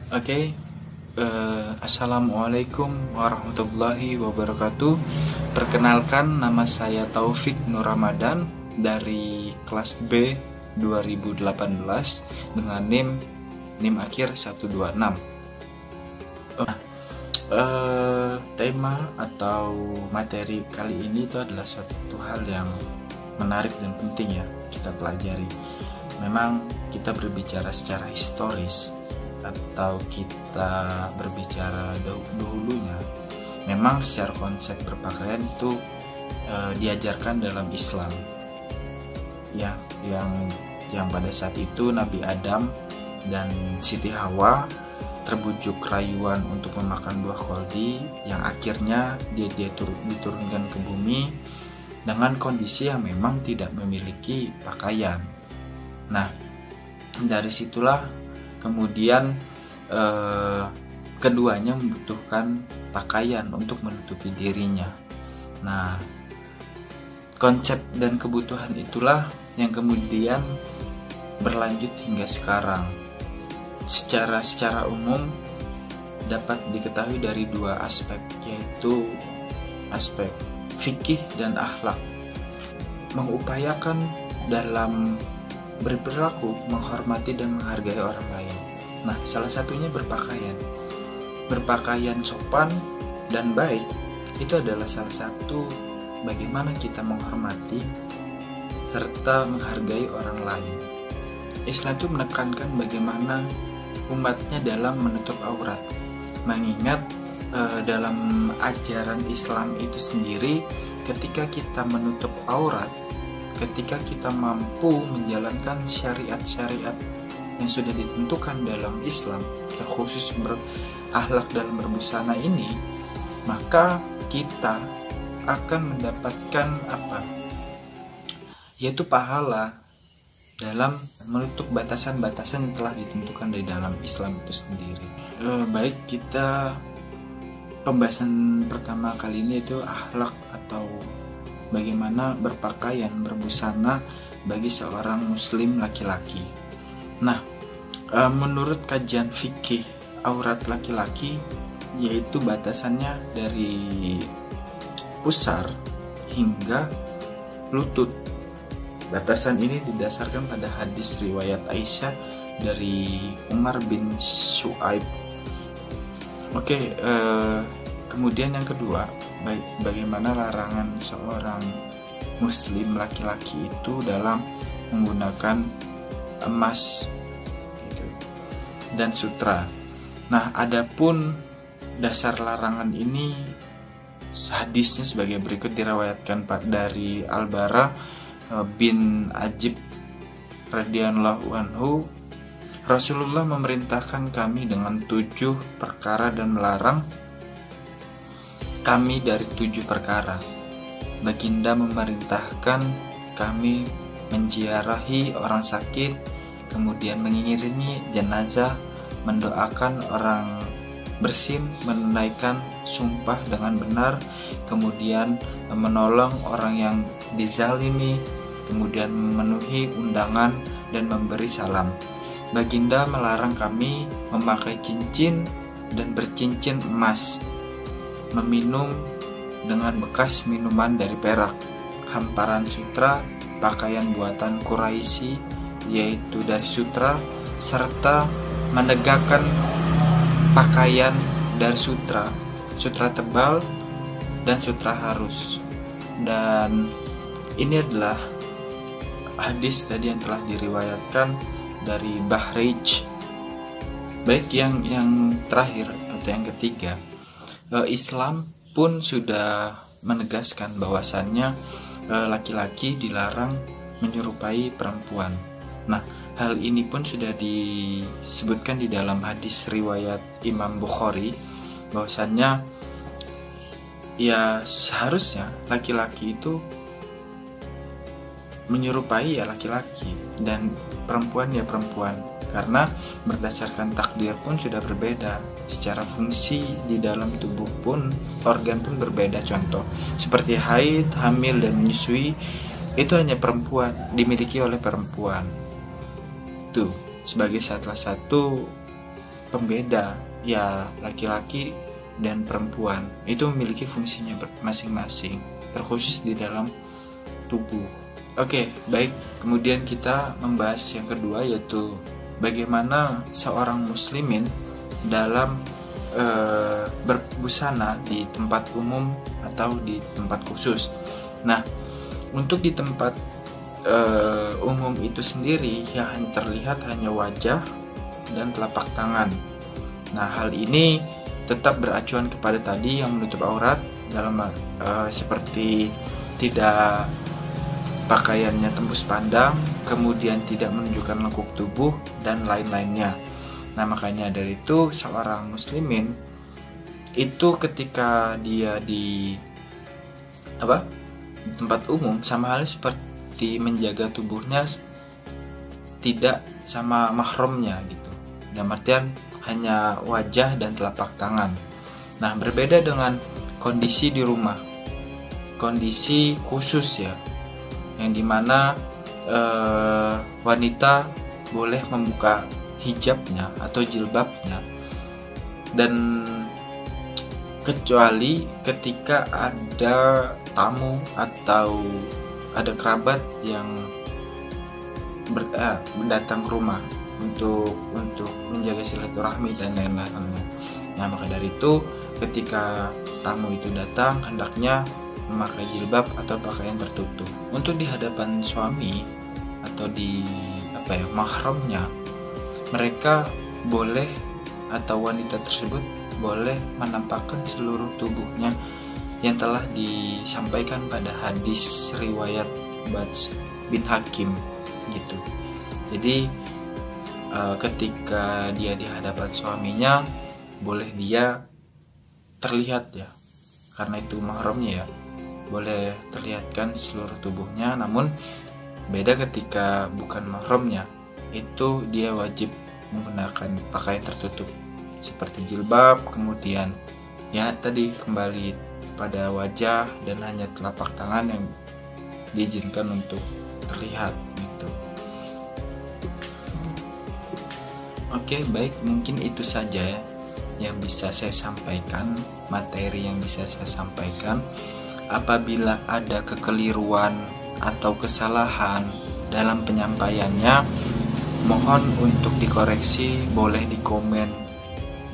Oke, Assalamualaikum warahmatullahi wabarakatuh. Perkenalkan, nama saya Taufik Nur Ramadan dari kelas B 2018 dengan NIM akhir 126. Tema atau materi kali ini itu adalah suatu hal yang menarik dan penting ya kita pelajari. Memang kita berbicara secara historis atau kita berbicara dahulunya, memang secara konsep berpakaian itu diajarkan dalam Islam ya, yang pada saat itu Nabi Adam dan Siti Hawa terbujuk rayuan untuk memakan buah koldi yang akhirnya dia diturunkan ke bumi dengan kondisi yang memang tidak memiliki pakaian. Nah, dari situlah kemudian keduanya membutuhkan pakaian untuk menutupi dirinya. Nah, konsep dan kebutuhan itulah yang kemudian berlanjut hingga sekarang. Secara umum dapat diketahui dari dua aspek, yaitu aspek fikih dan akhlak. Mengupayakan dalam berperilaku, menghormati dan menghargai orang lain. Nah, salah satunya berpakaian sopan dan baik itu adalah salah satu bagaimana kita menghormati serta menghargai orang lain. Islam itu menekankan bagaimana umatnya dalam menutup aurat, mengingat dalam ajaran Islam itu sendiri, ketika kita menutup aurat, ketika kita mampu menjalankan syariat-syariat yang sudah ditentukan dalam Islam, terkhusus berakhlak dalam berbusana ini, maka kita akan mendapatkan yaitu pahala dalam menutup batasan-batasan yang telah ditentukan di dalam Islam itu sendiri. Baik, kita pembahasan pertama kali ini itu akhlak atau bagaimana berpakaian, berbusana bagi seorang muslim laki-laki. Nah, menurut kajian fikih aurat laki-laki, yaitu batasannya dari pusar hingga lutut. Batasan ini didasarkan pada hadis riwayat Aisyah dari Umar bin Shu'aib. Oke, kemudian yang kedua, bagaimana larangan seorang muslim laki-laki itu dalam menggunakan emas dan sutra. Nah, adapun dasar larangan ini hadisnya sebagai berikut, diriwayatkan dari Al-Bara bin Ajib radhiyallahu anhu, Rasulullah memerintahkan kami dengan 7 perkara dan melarang kami dari 7 perkara. Baginda memerintahkan kami menziarahi orang sakit, kemudian mengiringi jenazah, mendoakan orang bersin, menunaikan sumpah dengan benar, kemudian menolong orang yang dizalimi, kemudian memenuhi undangan dan memberi salam. Baginda melarang kami memakai cincin dan bercincin emas, meminum dengan bekas minuman dari perak, hamparan sutra, pakaian buatan Quraisy yaitu dari sutra, serta menegakkan pakaian dari sutra tebal dan sutra halus. Dan ini adalah hadis tadi yang telah diriwayatkan dari Bahrij. Baik, yang terakhir atau yang ketiga, Islam pun sudah menegaskan bahwasannya laki-laki dilarang menyerupai perempuan. Nah, hal ini pun sudah disebutkan di dalam hadis riwayat Imam Bukhari, bahwasannya ya seharusnya laki-laki itu menyerupai ya laki-laki dan perempuan ya perempuan, karena berdasarkan takdir pun sudah berbeda, secara fungsi di dalam tubuh pun organ pun berbeda. Contoh seperti haid, hamil dan menyusui itu hanya perempuan, dimiliki oleh perempuan. Tuh sebagai salah satu pembeda ya, laki-laki dan perempuan itu memiliki fungsinya masing-masing, terkhusus di dalam tubuh. Oke, baik. Kemudian kita membahas yang kedua, yaitu bagaimana seorang muslimin dalam berbusana di tempat umum atau di tempat khusus. Nah, untuk di tempat umum itu sendiri yang terlihat hanya wajah dan telapak tangan. Nah, hal ini tetap beracuan kepada tadi yang menutup aurat, dalam seperti tidak pakaiannya tembus pandang, kemudian tidak menunjukkan lekuk tubuh, dan lain-lainnya. Nah, makanya dari itu seorang muslimin itu ketika dia di tempat umum, sama halnya seperti menjaga tubuhnya tidak sama mahramnya gitu. Dalam artian hanya wajah dan telapak tangan. Nah, berbeda dengan kondisi di rumah, kondisi khusus ya, yang dimana wanita boleh membuka hijabnya atau jilbabnya, dan kecuali ketika ada tamu atau ada kerabat yang datang ke rumah untuk menjaga silaturahmi dan lain-lainnya. Nah, maka dari itu ketika tamu itu datang, hendaknya memakai jilbab atau pakaian tertutup. Untuk di hadapan suami atau di mahramnya, mereka boleh atau wanita tersebut boleh menampakkan seluruh tubuhnya yang telah disampaikan pada hadis riwayat Bats bin Hakim gitu. Jadi ketika dia di hadapan suaminya, boleh dia terlihat ya, karena itu mahramnya ya, boleh terlihatkan seluruh tubuhnya. Namun beda ketika bukan mahramnya, itu dia wajib menggunakan pakaian tertutup seperti jilbab, kemudian ya tadi kembali pada wajah dan hanya telapak tangan yang diizinkan untuk terlihat gitu. Oke, baik, mungkin itu saja ya yang bisa saya sampaikan, materi yang bisa saya sampaikan. Apabila ada kekeliruan atau kesalahan dalam penyampaiannya, mohon untuk dikoreksi, boleh di komen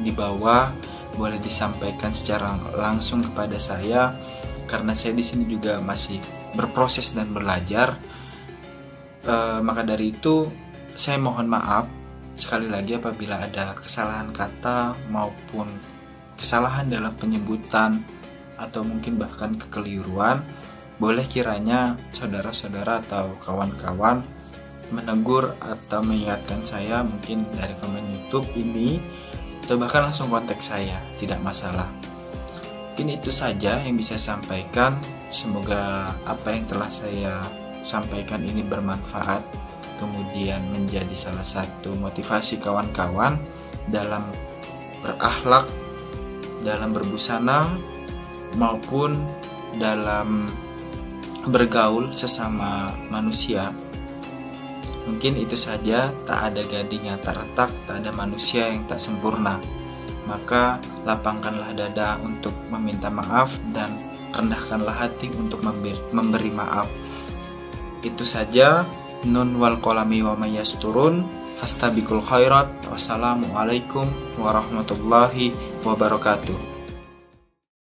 di bawah, boleh disampaikan secara langsung kepada saya, karena saya di sini juga masih berproses dan belajar. Maka dari itu saya mohon maaf sekali lagi apabila ada kesalahan kata maupun kesalahan dalam penyebutan atau mungkin bahkan kekeliruan. Boleh kiranya saudara-saudara atau kawan-kawan menegur atau mengingatkan saya, mungkin dari komen YouTube ini atau bahkan langsung kontak saya, tidak masalah. Mungkin itu saja yang bisa saya sampaikan. Semoga apa yang telah saya sampaikan ini bermanfaat, kemudian menjadi salah satu motivasi kawan-kawan dalam berakhlak, dalam berbusana, maupun dalam bergaul sesama manusia. Mungkin itu saja, tak ada gading yang tak retak, tak ada manusia yang tak sempurna. Maka lapangkanlah dada untuk meminta maaf dan rendahkanlah hati untuk memberi maaf. Itu saja. Nun wal qalami wa may yasturun, fastabiqul khairat. Wassalamualaikum warahmatullahi wabarakatuh.